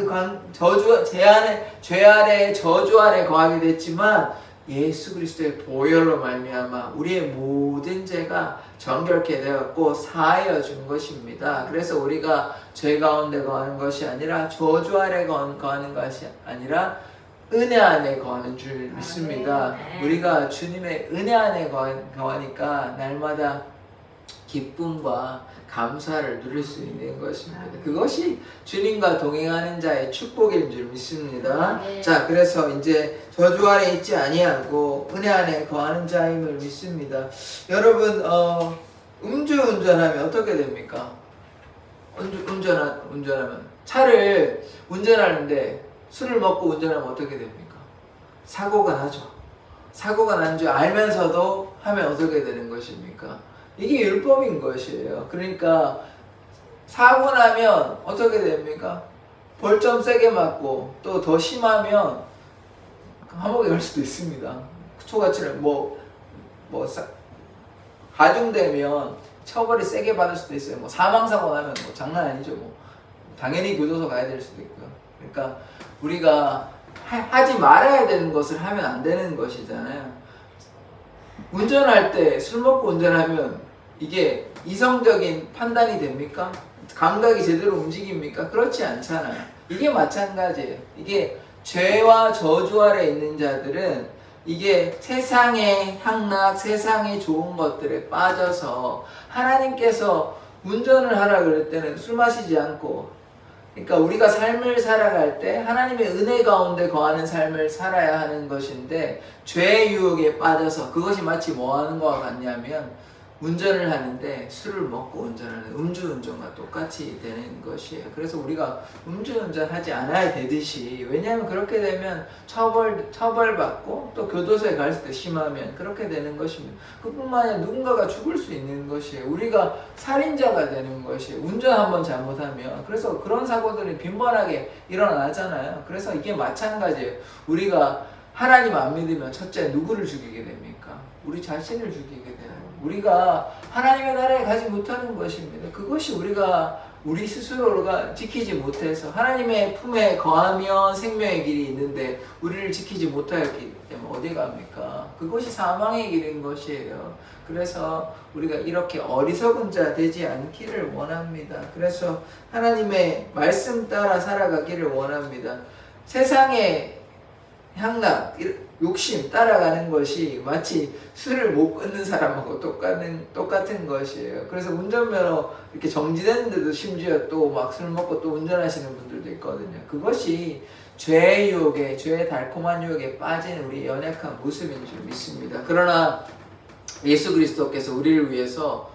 죄 아래 저주 아래 거하게 됐지만 예수 그리스도의 보혈로 말미암아 우리의 모든 죄가 정결케 되었고 사하여 준 것입니다. 그래서 우리가 죄 가운데 거하는 것이 아니라 저주 아래 거하는 것이 아니라 은혜 안에 거하는 줄 믿습니다. 우리가 주님의 은혜 안에 거하니까 날마다 기쁨과 감사를 누릴 수 있는 것입니다. 그것이 주님과 동행하는 자의 축복인 줄 믿습니다. 자, 그래서 이제 저주 아래 있지 아니하고 은혜 안에 거하는 자임을 믿습니다. 여러분, 음주운전하면 어떻게 됩니까? 운전하면 차를 운전하는데 술을 먹고 운전하면 어떻게 됩니까? 사고가 나죠. 사고가 난 줄 알면서도 하면 어떻게 되는 것입니까? 이게 율법인 것이에요. 그러니까 사고 나면 어떻게 됩니까? 벌점 세게 맞고 또 더 심하면 감옥에 갈 수도 있습니다. 초과치를 가중되면 처벌이 세게 받을 수도 있어요. 사망사고 나면 장난 아니죠. 당연히 교도소 가야 될 수도 있고요. 그러니까 우리가 하지 말아야 되는 것을 하면 안 되는 것이잖아요. 운전할 때 술 먹고 운전하면 이게 이성적인 판단이 됩니까? 감각이 제대로 움직입니까? 그렇지 않잖아요. 이게 마찬가지예요. 이게 죄와 저주 아래 있는 자들은 이게 세상의 향락, 세상의 좋은 것들에 빠져서 하나님께서 운전을 하라 그럴 때는 술 마시지 않고, 그러니까 우리가 삶을 살아갈 때 하나님의 은혜 가운데 거하는 삶을 살아야 하는 것인데 죄의 유혹에 빠져서 그것이 마치 뭐 하는 것과 같냐면 운전을 하는데 술을 먹고 운전하는 음주운전과 똑같이 되는 것이에요. 그래서 우리가 음주운전 하지 않아야 되듯이, 왜냐하면 그렇게 되면 처벌받고 또 교도소에 갈 수도 심하면 그렇게 되는 것입니다. 그뿐만 아니라 누군가가 죽을 수 있는 것이에요. 우리가 살인자가 되는 것이에요. 운전 한번 잘못하면. 그래서 그런 사고들이 빈번하게 일어나잖아요. 그래서 이게 마찬가지예요. 우리가 하나님 안 믿으면 첫째 누구를 죽이게 됩니까? 우리 자신을 죽이게 돼요. 우리가 하나님의 나라에 가지 못하는 것입니다. 그것이 우리 스스로가 지키지 못해서, 하나님의 품에 거하면 생명의 길이 있는데 우리를 지키지 못하였기 때문에 어디 갑니까? 그것이 사망의 길인 것이에요. 그래서 우리가 이렇게 어리석은 자 되지 않기를 원합니다. 그래서 하나님의 말씀 따라 살아가기를 원합니다. 세상의 향락, 욕심 따라가는 것이 마치 술을 못 끊는 사람하고 똑같은 것이에요. 그래서 운전면허 이렇게 정지됐는데도 심지어 또 막 술 먹고 또 운전하시는 분들도 있거든요. 그것이 죄의 유혹에, 죄의 달콤한 유혹에 빠진 우리 연약한 모습인 줄 믿습니다. 그러나 예수 그리스도께서 우리를 위해서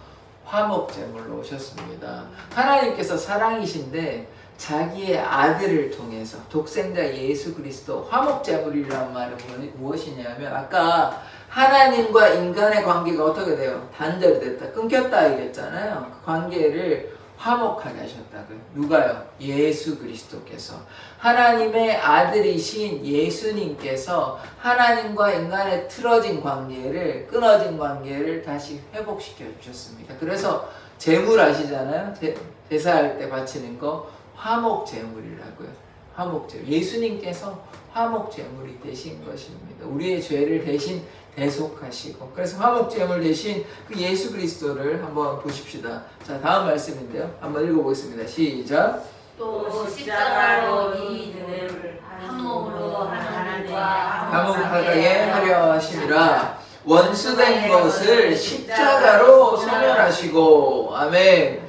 화목제물로 오셨습니다. 하나님께서 사랑이신데 자기의 아들을 통해서, 독생자 예수 그리스도, 화목제물이라는 말은 무엇이냐면, 아까 하나님과 인간의 관계가 어떻게 돼요? 단절이 됐다, 끊겼다 얘기했잖아요. 그 관계를 화목하게 하셨다고요. 누가요? 예수 그리스도께서. 하나님의 아들이신 예수님께서 하나님과 인간의 틀어진 관계를, 끊어진 관계를 다시 회복시켜 주셨습니다. 그래서 제물 아시잖아요? 제사할 때 바치는 거 화목제물이라고요. 화목제물. 예수님께서 화목제물이 되신 것입니다. 우리의 죄를 대신 대속하시고, 그래서 화목제물 대신 그 예수 그리스도를 한번 보십시다. 자, 다음 말씀인데요. 한번 읽어보겠습니다. 시작. 또 십자가로 이 둘을 한 몸으로 하나님과 화목하게 하려 하심이라. 원수된 것을 십자가로 소멸하시고. 아멘.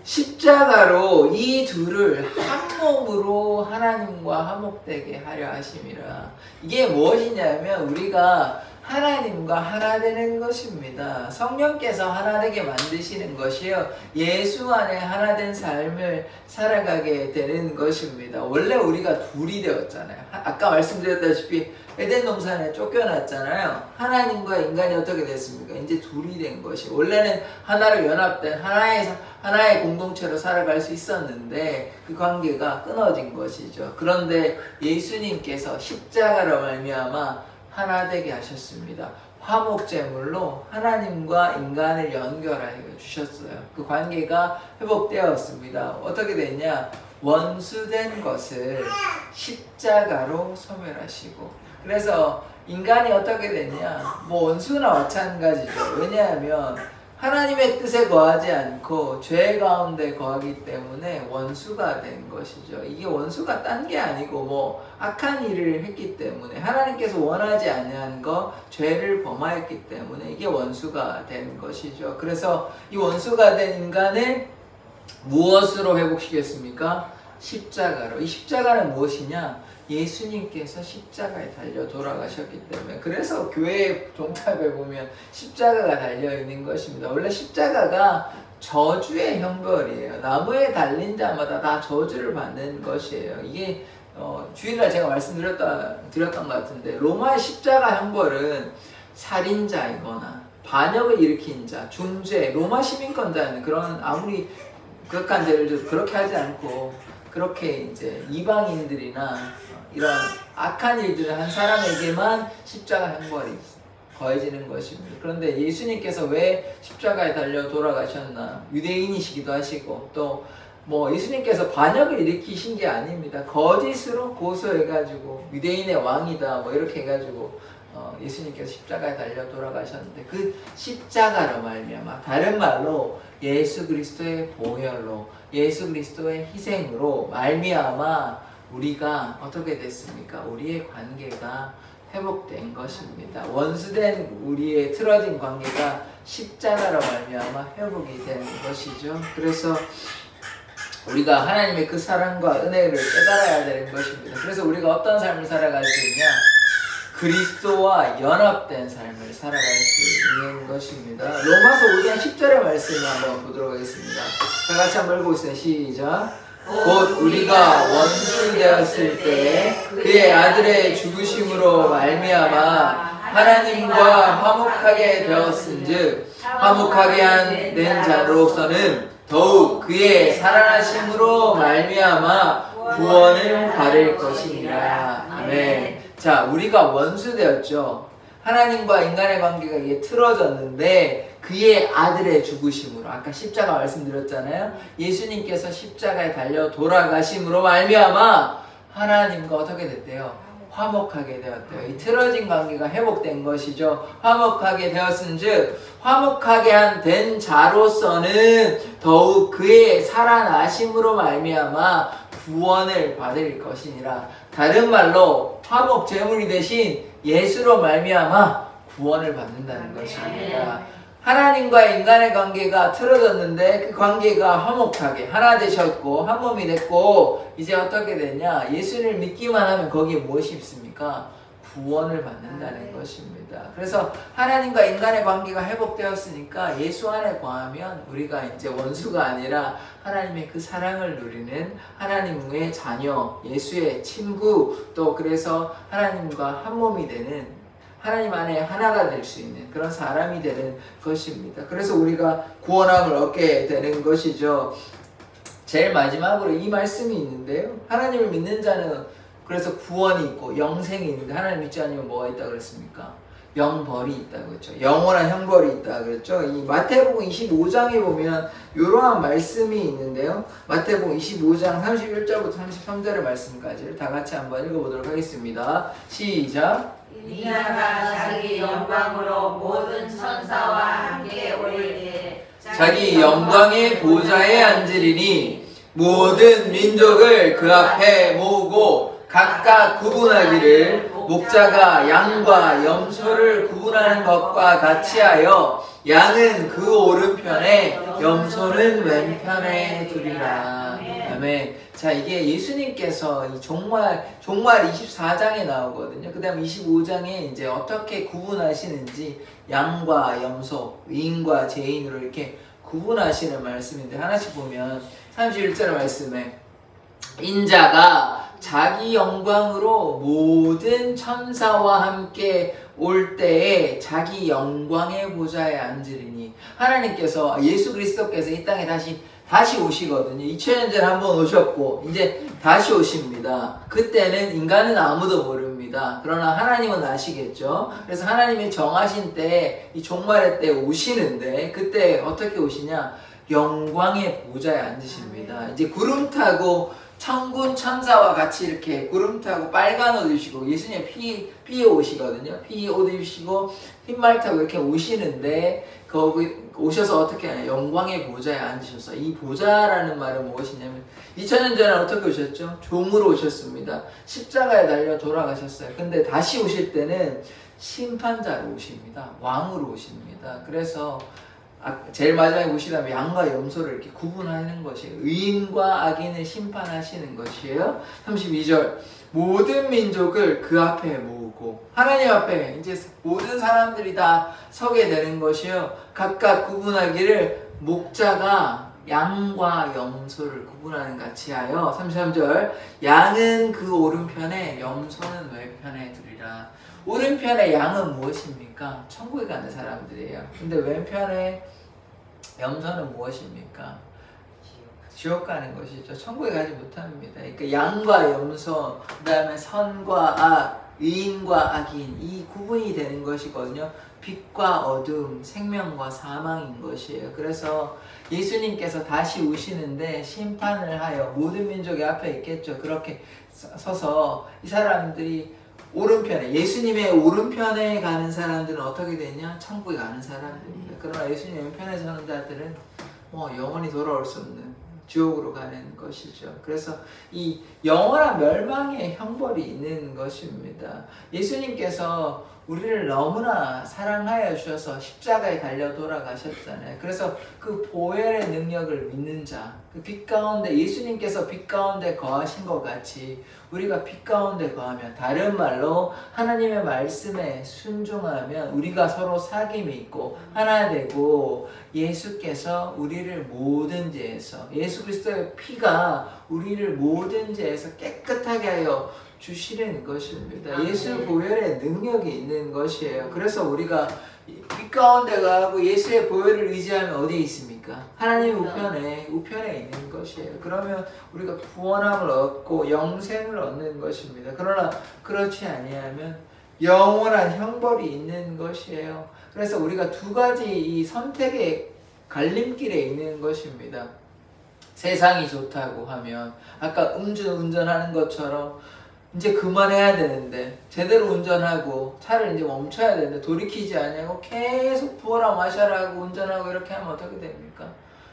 십자가로 이 둘을 한 몸으로 하나님과 화목되게 하려 하심이라. 이게 무엇이냐면, 우리가 하나님과 하나 되는 것입니다. 성령께서 하나 되게 만드시는 것이요, 예수 안에 하나 된 삶을 살아가게 되는 것입니다. 원래 우리가 둘이 되었잖아요. 아까 말씀드렸다시피 에덴 동산에 쫓겨났잖아요. 하나님과 인간이 어떻게 됐습니까? 이제 둘이 된 것이, 원래는 하나로 연합된 하나의 공동체로 살아갈 수 있었는데 그 관계가 끊어진 것이죠. 그런데 예수님께서 십자가로 말미암아 하나 되게 하셨습니다. 화목제물로 하나님과 인간을 연결하여 주셨어요. 그 관계가 회복되었습니다. 어떻게 됐냐? 원수된 것을 십자가로 소멸하시고, 그래서 인간이 어떻게 됐냐? 뭐 원수나 마찬가지죠. 왜냐하면 하나님의 뜻에 거하지 않고 죄 가운데 거하기 때문에 원수가 된 것이죠. 이게 원수가 딴 게 아니고 뭐 악한 일을 했기 때문에, 하나님께서 원하지 않는 거, 죄를 범하였기 때문에 이게 원수가 된 것이죠. 그래서 이 원수가 된 인간을 무엇으로 회복시켰습니까? 십자가로. 이 십자가는 무엇이냐? 예수님께서 십자가에 달려 돌아가셨기 때문에, 그래서 교회 종탑에 보면 십자가가 달려 있는 것입니다. 원래 십자가가 저주의 형벌이에요. 나무에 달린 자마다 다 저주를 받는 것이에요. 이게 주일날 제가 말씀드렸던 것 같은데, 로마의 십자가 형벌은 살인자이거나 반역을 일으킨 자, 중죄, 로마 시민권자는 그런 아무리 극악한 죄를 져도 그렇게 하지 않고, 그렇게 이제 이방인들이나 이런 악한 일들을 한 사람에게만 십자가 형벌이 거해지는 것입니다. 그런데 예수님께서 왜 십자가에 달려 돌아가셨나? 유대인이시기도 하시고, 또 뭐 예수님께서 반역을 일으키신 게 아닙니다. 거짓으로 고소해가지고 유대인의 왕이다 뭐 이렇게 해가지고 예수님께서 십자가에 달려 돌아가셨는데, 그 십자가로 말미암아, 다른 말로 예수 그리스도의 보혈로, 예수 그리스도의 희생으로 말미암아 우리가 어떻게 됐습니까? 우리의 관계가 회복된 것입니다. 원수된 우리의 틀어진 관계가 십자가로 말미암아 회복이 되는 것이죠. 그래서 우리가 하나님의 그 사랑과 은혜를 깨달아야 되는 것입니다. 그래서 우리가 어떤 삶을 살아갈 수 있냐? 그리스도와 연합된 삶을 살아갈 수 있는 것입니다. 로마서 5장 10절의 말씀을 한번 보도록 하겠습니다. 다 같이 한번 읽어보세요. 시작. 곧 우리가 원수 되었을 때 그의 아들의 죽으심으로 말미암아 하나님과 화목하게 되었은즉, 화목하게 된 자로서는 더욱 그의 살아나심으로 말미암아 구원을 받을 것이니라. 아멘. 자, 우리가 원수 되었죠. 하나님과 인간의 관계가 이게 틀어졌는데 그의 아들의 죽으심으로, 아까 십자가 말씀드렸잖아요. 예수님께서 십자가에 달려 돌아가심으로 말미암아 하나님과 어떻게 됐대요? 화목하게 되었대요. 이 틀어진 관계가 회복된 것이죠. 화목하게 되었은즉, 화목하게 된 자로서는 더욱 그의 살아나심으로 말미암아 구원을 받을 것이니라. 다른 말로 화목 제물이 되신 예수로 말미암아 구원을 받는다는 것입니다. 하나님과 인간의 관계가 틀어졌는데 그 관계가 화목하게 하나 되셨고 한 몸이 됐고, 이제 어떻게 되냐? 예수를 믿기만 하면 거기에 무엇이 있습니까? 구원을 받는다는 것입니다. 그래서 하나님과 인간의 관계가 회복되었으니까 예수 안에 거하면 우리가 이제 원수가 아니라 하나님의 그 사랑을 누리는 하나님의 자녀, 예수의 친구, 또 그래서 하나님과 한 몸이 되는, 하나님 안에 하나가 될 수 있는 그런 사람이 되는 것입니다. 그래서 우리가 구원함을 얻게 되는 것이죠. 제일 마지막으로 이 말씀이 있는데요. 하나님을 믿는 자는 그래서 구원이 있고 영생이 있는데, 하나님 믿지 않으면 뭐가 있다 그랬습니까? 영벌이 있다고 했죠. 영원한 형벌이 있다 그랬죠. 이 마태복음 25장에 보면 이러한 말씀이 있는데요. 마태복음 25장 31절부터 33절의 말씀까지를 다 같이 한번 읽어보도록 하겠습니다. 시작. 이나가 자기 영광으로 모든 천사와 함께 오를 때 자기 영광의 보좌에 앉으리니 모든 민족을 그 앞에 모으고 각각 구분하기를 목자가 양과 염소를 구분하는 것과 같이하여 양은 그 오른편에 염소는 왼편에 두리라. 아멘. 자, 이게 예수님께서 이 종말 24장에 나오거든요. 그 다음 25장에 이제 어떻게 구분하시는지 양과 염소, 의인과 죄인으로 이렇게 구분하시는 말씀인데, 하나씩 보면 31절 말씀에 인자가 자기 영광으로 모든 천사와 함께 올 때에 자기 영광의 보좌에 앉으리니, 하나님께서 예수 그리스도께서 이 땅에 다시 오시거든요. 2000년 전에 한번 오셨고 이제 다시 오십니다. 그때는 인간은 아무도 모릅니다. 그러나 하나님은 아시겠죠. 그래서 하나님이 정하신 때, 이 종말의 때 오시는데, 그때 어떻게 오시냐, 영광의 보좌에 앉으십니다. 이제 구름 타고 천군 천사와 같이 이렇게 구름 타고 빨간 옷 입으시고, 예수님 피에 오시거든요. 피 옷 입으시고 흰말 타고 이렇게 오시는데, 거기 오셔서 어떻게 하냐, 영광의 보좌에 앉으셔서, 이 보좌라는 말은 무엇이냐면 2000년 전에 어떻게 오셨죠? 종으로 오셨습니다. 십자가에 달려 돌아가셨어요. 근데 다시 오실 때는 심판자로 오십니다. 왕으로 오십니다. 그래서 제일 마지막에 보시다면 양과 염소를 이렇게 구분하는 것이에요. 의인과 악인을 심판하시는 것이에요. 32절 모든 민족을 그 앞에 모으고, 하나님 앞에 이제 모든 사람들이 다 서게 되는 것이요, 각각 구분하기를 목자가 양과 염소를 구분하는 같이 하여. 33절 양은 그 오른편에 염소는 왼편에 두리라. 오른편의 양은 무엇입니까? 천국에 가는 사람들이에요. 근데 왼편에 염소는 무엇입니까? 지옥 가는 것이죠. 천국에 가지 못합니다. 그러니까 양과 염소, 그 다음에 선과 악, 의인과 악인, 이 구분이 되는 것이거든요. 빛과 어둠, 생명과 사망인 것이에요. 그래서 예수님께서 다시 오시는데 심판을 하여 모든 민족의 앞에 있겠죠. 그렇게 서서 이 사람들이 오른편에, 예수님의 오른편에 가는 사람들은 어떻게 되냐? 천국에 가는 사람들입니다. 그러나 예수님 왼편에 서는 자들은 영원히 돌아올 수 없는 지옥으로 가는 것이죠. 그래서 이 영원한 멸망의 형벌이 있는 것입니다. 예수님께서 우리를 너무나 사랑하여 주셔서 십자가에 달려 돌아가셨잖아요. 그래서 그 보혈의 능력을 믿는 자, 그 빛 가운데, 예수님께서 빛 가운데 거하신 것 같이 우리가 빛 가운데 거하면, 다른 말로 하나님의 말씀에 순종하면 우리가 서로 사귐이 있고 하나 되고, 예수께서 우리를 모든 죄에서, 예수 그리스도의 피가 우리를 모든 죄에서 깨끗하게 하여 주시는 것입니다. 예수 보혈의 능력이 있는 것이에요. 그래서 우리가 빛 가운데 가고 예수의 보혈을 의지하면 어디에 있습니까? 하나님 우편에 있는 것이에요. 그러면 우리가 구원함을 얻고 영생을 얻는 것입니다. 그러나 그렇지 아니하면 영원한 형벌이 있는 것이에요. 그래서 우리가 두 가지 이 선택의 갈림길에 있는 것입니다. 세상이 좋다고 하면, 아까 운전하는 것처럼 이제 그만해야 되는데, 제대로 운전하고 차를 이제 멈춰야 되는데 돌이키지 않냐고 계속 부어라 마셔라 하고 운전하고 이렇게 하면 어떻게 됩니까?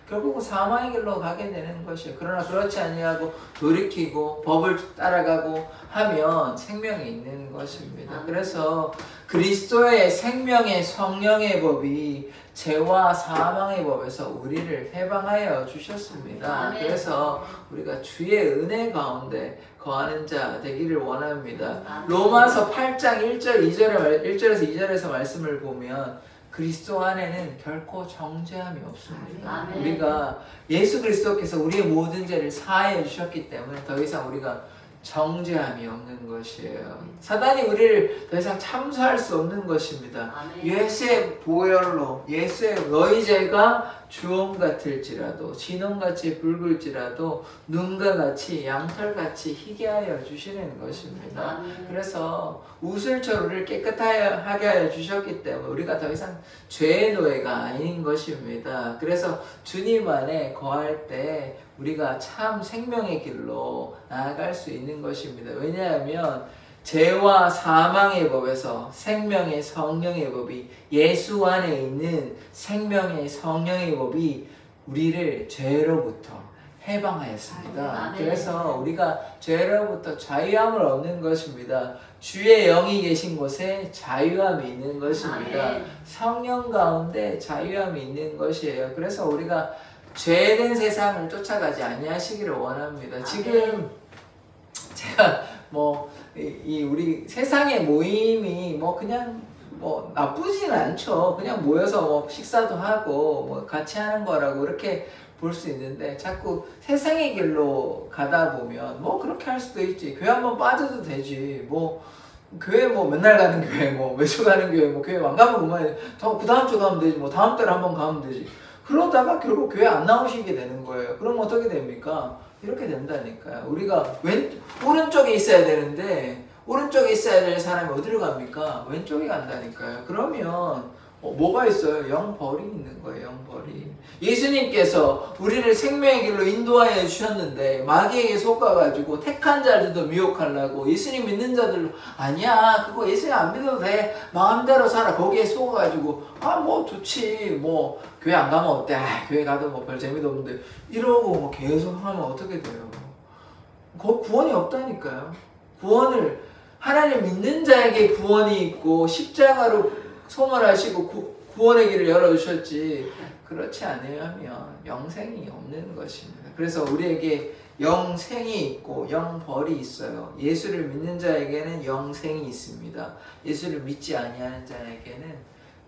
결국은 사망의 길로 가게 되는 것이에요. 그러나 그렇지 아니하고 돌이키고 법을 따라가고 하면 생명이 있는 것입니다. 그래서 그리스도의 생명의 성령의 법이 죄와 사망의 법에서 우리를 해방하여 주셨습니다. 그래서 우리가 주의 은혜 가운데 거하는 자 되기를 원합니다. 로마서 8장 1절에서 2절에서 말씀을 보면 그리스도 안에는 결코 정죄함이 없습니다. 우리가 예수 그리스도께서 우리의 모든 죄를 사하여 주셨기 때문에 더 이상 우리가 정죄함이 없는 것이에요. 사단이 우리를 더 이상 참수할 수 없는 것입니다. 예수의 보혈로, 예수의 너희 죄가 주홍 같을지라도 진홍같이 붉을지라도 눈과 같이 양털같이 희게 하여 주시는 것입니다. 그래서 우슬처럼 우리를 깨끗하게 하여 주셨기 때문에 우리가 더 이상 죄의 노예가 아닌 것입니다. 그래서 주님 안에 거할 때 우리가 참 생명의 길로 나아갈 수 있는 것입니다. 왜냐하면 죄와 사망의 법에서 생명의 성령의 법이, 예수 안에 있는 생명의 성령의 법이 우리를 죄로부터, 해방하였습니다. 아멘. 그래서 우리가 죄로부터 자유함을 얻는 것입니다. 주의 영이 계신 곳에 자유함이 있는 것입니다. 아멘. 성령 가운데 자유함이 있는 것이에요. 그래서 우리가 죄된 세상을 쫓아가지 아니하시기를 원합니다. 아멘. 지금 제가 뭐 이 우리 세상의 모임이 뭐 그냥 뭐 나쁘진 않죠. 그냥 모여서 뭐 식사도 하고 뭐 같이 하는 거라고 이렇게 볼 수 있는데 자꾸 세상의 길로 가다 보면 뭐 그렇게 할 수도 있지. 교회 한번 빠져도 되지. 뭐 교회 뭐 맨날 가는 교회 뭐 매주 가는 교회 뭐 교회 안 가면 그만 그 다음 주 가면 되지. 뭐 다음 달에 한번 가면 되지. 그러다가 결국 교회 안 나오시게 되는 거예요. 그럼 어떻게 됩니까? 이렇게 된다니까요. 우리가 오른쪽에 있어야 되는데 오른쪽에 있어야 될 사람이 어디로 갑니까? 왼쪽에 간다니까요. 그러면 뭐가 있어요? 영벌이 있는 거예요. 영벌이. 예수님께서 우리를 생명의 길로 인도하여 주셨는데 마귀에게 속아가지고 택한 자들도 미혹하려고 예수님 믿는 자들로 아니야 그거 예수님 안 믿어도 돼 마음대로 살아 거기에 속아가지고 뭐 좋지 뭐 교회 안 가면 어때 교회 가도 뭐 별 재미도 없는데 이러고 뭐 계속 하면 어떻게 돼요? 구원이 없다니까요. 구원을 하나님 믿는 자에게 구원이 있고 십자가로 소멸하시고 구원의 길을 열어주셨지 그렇지 않으면 영생이 없는 것입니다. 그래서 우리에게 영생이 있고 영벌이 있어요. 예수를 믿는 자에게는 영생이 있습니다. 예수를 믿지 아니하는 자에게는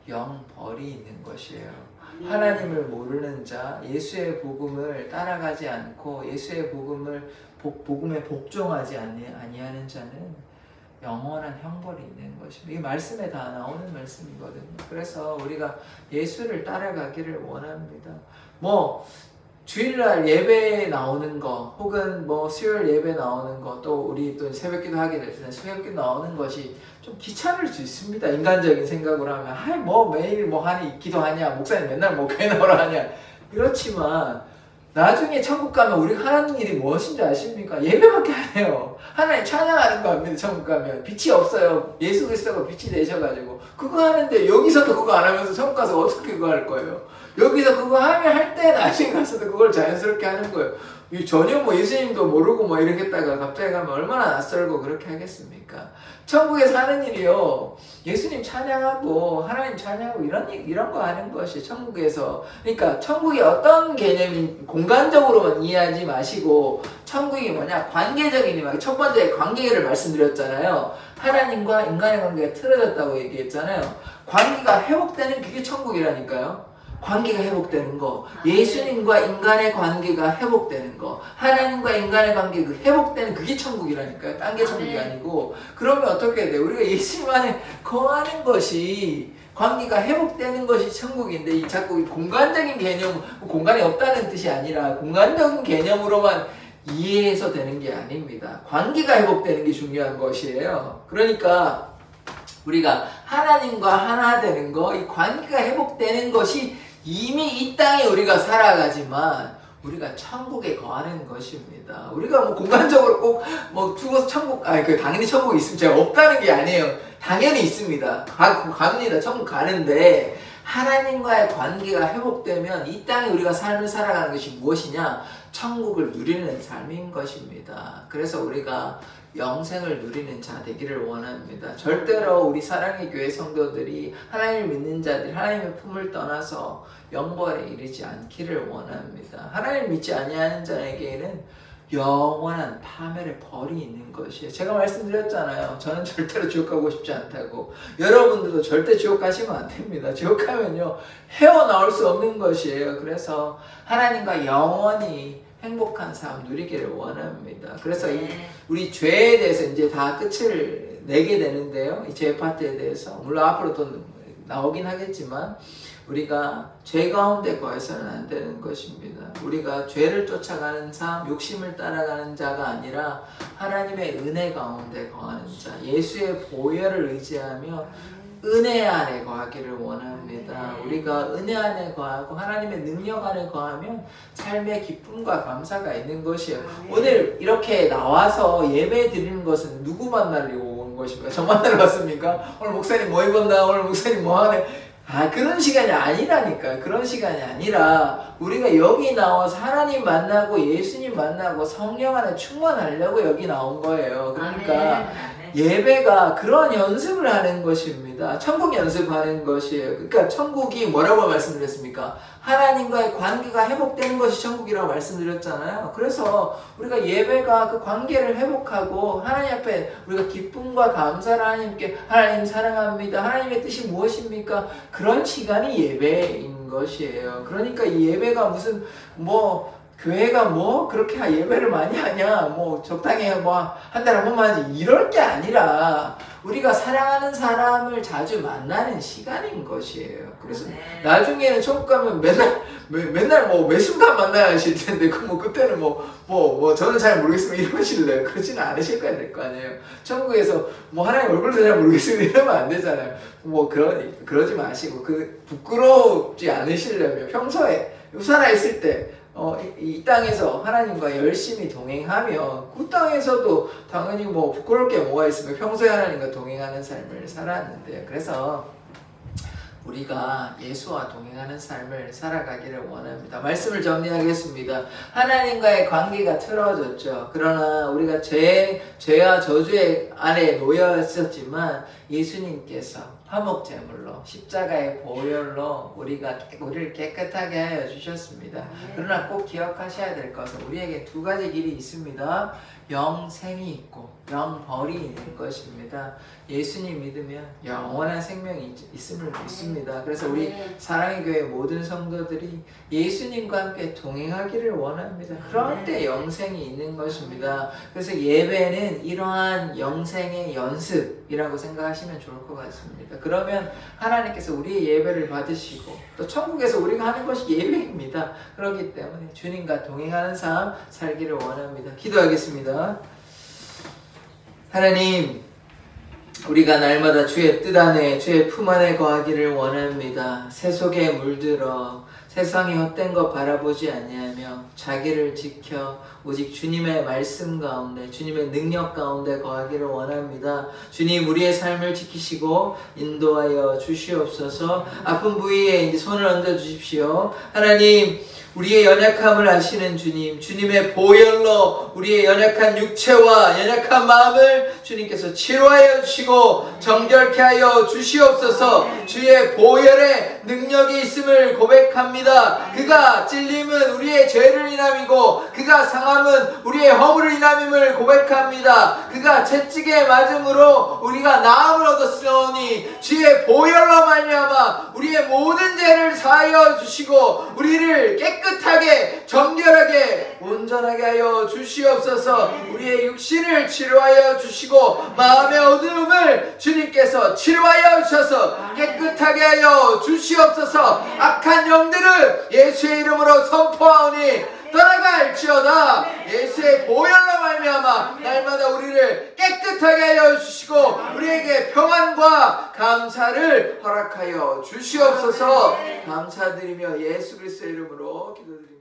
영벌이 있는 것이에요. 하나님을 모르는 자, 예수의 복음을 따라가지 않고 예수의 복음에 복종하지 아니하는 자는 영원한 형벌이 있는 것입니다. 이 말씀에 다 나오는 말씀이거든요. 그래서 우리가 예수를 따라가기를 원합니다. 뭐 주일날 예배 나오는 거 혹은 뭐 수요일 예배 나오는 거 또 우리 또 새벽기도 하게 될 때는 새벽기도 나오는 것이 좀 귀찮을 수 있습니다. 인간적인 생각으로 하면 뭐 매일 뭐 기도하냐 목사님 맨날 뭐 교회 나오라 하냐 그렇지만 나중에 천국 가면 우리가 하는 일이 무엇인지 아십니까? 예배밖에 안 해요. 하나님 찬양하는 거 합니다. 천국 가면 빛이 없어요. 예수 그리스도가 빛이 되셔가지고 그거 하는데 여기서도 그거 안 하면서 천국 가서 어떻게 그거 할 거예요? 여기서 그거 하면 할 때 나중에 가서도 그걸 자연스럽게 하는 거예요. 전혀 뭐 예수님도 모르고 뭐 이러겠다가 갑자기 가면 얼마나 낯설고 그렇게 하겠습니까? 천국에 사는 일이요. 예수님 찬양하고 하나님 찬양하고 이런 거 하는 것이 천국에서. 그러니까 천국이 어떤 개념인 공간적으로만 이해하지 마시고 천국이 뭐냐 관계적인 첫 번째 관계를 말씀드렸잖아요. 하나님과 인간의 관계가 틀어졌다고 얘기했잖아요. 관계가 회복되는 그게 천국이라니까요. 관계가 회복되는 거, 예수님과 인간의 관계가 회복되는 거, 하나님과 인간의 관계가 회복되는 그게 천국이라니까요. 딴 게 천국이 아니고. 그러면 어떻게 해야 돼요? 우리가 예수님 안에 거하는 것이 관계가 회복되는 것이 천국인데 이 자꾸 공간적인 개념, 공간이 없다는 뜻이 아니라 공간적인 개념으로만 이해해서 되는 게 아닙니다. 관계가 회복되는 게 중요한 것이에요. 그러니까 우리가 하나님과 하나 되는 거, 이 관계가 회복되는 것이 이미 이 땅에 우리가 살아가지만 우리가 천국에 거하는 것입니다. 우리가 뭐 공간적으로 꼭 뭐 죽어서 천국, 당연히 천국이 있으면 제가 없다는 게 아니에요. 당연히 있습니다. 갑니다. 천국 가는데 하나님과의 관계가 회복되면 이 땅에 우리가 삶을 살아가는 것이 무엇이냐? 천국을 누리는 삶인 것입니다. 그래서 우리가 영생을 누리는 자 되기를 원합니다. 절대로 우리 사랑의 교회 성도들이 하나님을 믿는 자들이 하나님의 품을 떠나서 영벌에 이르지 않기를 원합니다. 하나님을 믿지 아니하는 자에게는 영원한 파멸의 벌이 있는 것이에요. 제가 말씀드렸잖아요. 저는 절대로 지옥 가고 싶지 않다고. 여러분들도 절대 지옥 가시면 안 됩니다. 지옥 가면요 헤어나올 수 없는 것이에요. 그래서 하나님과 영원히 행복한 삶 누리기를 원합니다. 그래서 우리 죄에 대해서 이제 다 끝을 내게 되는데요. 이 죄 파트에 대해서 물론 앞으로 또 나오긴 하겠지만 우리가 죄 가운데 거해서는 안 되는 것입니다. 우리가 죄를 쫓아가는 삶, 욕심을 따라가는 자가 아니라 하나님의 은혜 가운데 거하는 자, 예수의 보혈을 의지하며 은혜 안에 거하기를 원합니다. 우리가 은혜 안에 거하고 하나님의 능력 안에 거하면 삶의 기쁨과 감사가 있는 것이에요. 오늘 이렇게 나와서 예배 드리는 것은 누구 만나려고 온 것입니까? 저 만나러 왔습니까? 오늘 목사님 뭐 입었나? 오늘 목사님 뭐 하네? 그런 시간이 아니라니까요. 그런 시간이 아니라 우리가 여기 나와서 하나님 만나고 예수님 만나고 성령 안에 충만하려고 여기 나온 거예요. 그러니까 예배가 그런 연습을 하는 것입니다. 천국 연습하는 것이에요. 그러니까 천국이 뭐라고 말씀드렸습니까? 하나님과의 관계가 회복되는 것이 천국이라고 말씀드렸잖아요. 그래서 우리가 예배가 그 관계를 회복하고 하나님 앞에 우리가 기쁨과 감사를 하나님께 하나님 사랑합니다. 하나님의 뜻이 무엇입니까? 그런 시간이 예배인 것이에요. 그러니까 이 예배가 무슨 교회가 그렇게 예배를 많이 하냐, 적당히 한 달에 한 번만 하지, 이럴 게 아니라, 우리가 사랑하는 사람을 자주 만나는 시간인 것이에요. 그래서 나중에는 천국 가면 맨날 매 순간 만나야 하실 텐데, 그때는 저는 잘 모르겠으면 이러실래요? 그러지는 않으실 거야 될 거 아니에요. 천국에서 하나님 얼굴도 잘 모르겠으면 이러면 안 되잖아요. 그러지 마시고, 부끄럽지 않으시려면 평소에 살아있을 때, 이 땅에서 하나님과 열심히 동행하면 그 땅에서도 당연히 부끄러울 게 뭐가 있으면 평소에 하나님과 동행하는 삶을 살았는데요. 그래서 우리가 예수와 동행하는 삶을 살아가기를 원합니다. 말씀을 정리하겠습니다. 하나님과의 관계가 틀어졌죠. 그러나 우리가 죄와 저주의 안에 놓여 있었지만 예수님께서 화목제물로 십자가의 보혈로 우리를 깨끗하게 하여 주셨습니다. 그러나 꼭 기억하셔야 될 것은 우리에게 두 가지 길이 있습니다. 영생이 있고 영벌이 있는 것입니다. 예수님 믿으면 영원한 생명이 있음을 믿습니다. 그래서 우리 사랑의 교회 모든 성도들이 예수님과 함께 동행하기를 원합니다. 그럴 때 영생이 있는 것입니다. 그래서 예배는 이러한 영생의 연습이라고 생각하시면 좋을 것 같습니다. 그러면 하나님께서 우리의 예배를 받으시고 또 천국에서 우리가 하는 것이 예배입니다. 그렇기 때문에 주님과 동행하는 삶 살기를 원합니다. 기도하겠습니다. 하나님, 우리가 날마다 주의 뜻 안에 주의 품 안에 거하기를 원합니다. 세속에 물들어 세상의 헛된 것 바라보지 아니하며 자기를 지켜 오직 주님의 말씀 가운데 주님의 능력 가운데 거하기를 원합니다. 주님, 우리의 삶을 지키시고 인도하여 주시옵소서. 아픈 부위에 이제 손을 얹어 주십시오. 하나님, 우리의 연약함을 아시는 주님, 주님의 보혈로 우리의 연약한 육체와 연약한 마음을 주님께서 치료하여 주시고 정결케 하여 주시옵소서. 주의 보혈의 능력이 있음을 고백합니다. 그가 찔림은 우리의 죄를 인함이고 그가 상함은 우리의 허물을 인함임을 고백합니다. 그가 채찍에 맞음으로 우리가 나음을 얻었으니 주의 보혈로 말미암아 우리의 모든 죄를 사하여 주시고 우리를 깨끗하게 정결하게 온전하게 하여 주시옵소서. 우리의 육신을 치료하여 주시고 마음의 어두움을 주님께서 치료하여 주셔서 깨끗하게 하여 주시옵소서. 악한 영들을 예수의 이름으로 선포하오니 떠나갈지어다. 예수의 보혈로 말미암아 날마다 우리를 깨끗하게 하여 주시고 우리에게 평안과 감사를 허락하여 주시옵소서. 감사드리며 예수 그리스도의 이름으로 기도드립니다.